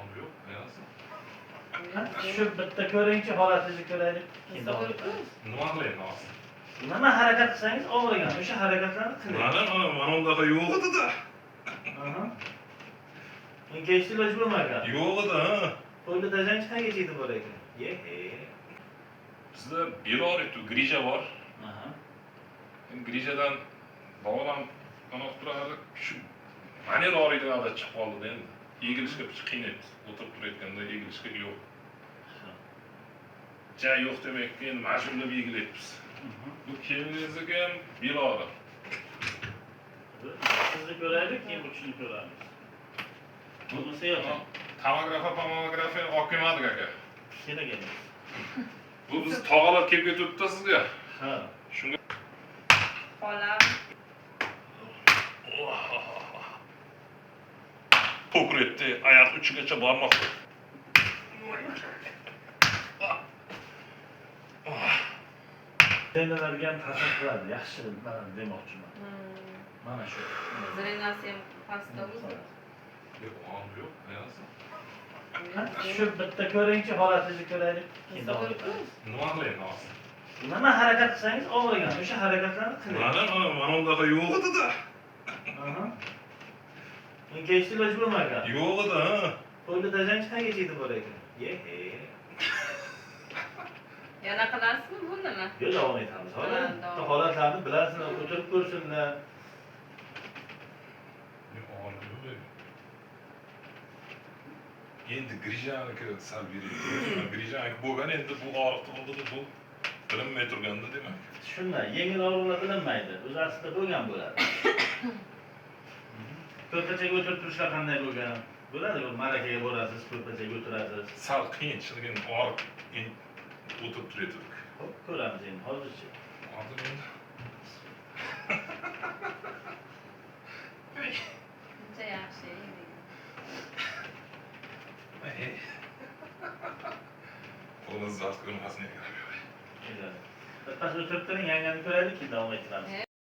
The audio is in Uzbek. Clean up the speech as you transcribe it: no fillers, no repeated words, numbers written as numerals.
Abi yok. Ne yazsın? Shu bitta ko'ringchi, holatingizni ko'raylik. Keyin davom Nima qilayapman hozir? Nima harakat qilsangiz og'rigan, o'sha harakatlarni qiling. Mana undaqa yo'q edi-da. Aha. Kechda iloji bo'lmagan. Yo'q edi, ha. Qo'lda tajangchi qangacha yetib bor ekan? Bizda Belorit grija bor. Aha. Grijadan bog'lan qanoq turadi. Shu manera oriydan chiqib qoldi endi. Egilishga qiynaydi. O'tirib turayotganda egilishga yo'q. Ja yo'q demakki endi majburlab egilyapmiz. Bu keliningizniki ham Belori. Sizni ko'raylik, keyin uchini ko'ramiz. Bunisi yo'q. Tomografiya olib kelmadik aka. Kerak emas. Bu biz tog'alar kelib ketibdi sizga. Ha. Shunga Xolam. ko'krakda oyoq uchigacha bormoqda. Denlarga ta'sir qiladi, yaxshi demoqchiman. Mana shu. Zrenasi ham pastda o'zi. Yo'q, ne yazsın? Shu bitta ko'ringchi, holatingizni ko'raylik. Keyin davom etamiz. Nima qilayapman hozir? Nima harakat qilsangiz og'rigan, o'sha harakatlarni qiling. Mana undaqa yo'q edi-da. Aha. Kechda iloji bo'lmagan. Yo'q edi, ha. Qo'lda tajangchi qangacha yetib bor ekan? Yana qilasizmi bundimi? Yo'q, davom etamiz. Ha, davom. Holatlarni bilasizlar, o'tirib ko'rsinlar. Endi Grijaniki sal beraylik. Grijaniki bo'lgan endi bu og'riq tug'ildi, bu bilinmay turganda demak. Shunday, yengil og'riqlar bilinmaydi. O'zi aslida bo'lgan bo'ladi. Ko'rpachaga o'tirib turishlar qanday bo'lgan? Bo'ladi, marakaga borasiz, ko'rpachaga o'tirasiz. Sal qiyinchilik endi og'riq o'tirib turayotdik. Xo'p, ko'ramiz endi hozircha. Hozir endi Buncha yaxshi. qo'limiz zavq ko'rmasini ekan. Birpas o'tirib turing, yangani ko'raylik, keyin davom ettiramiz.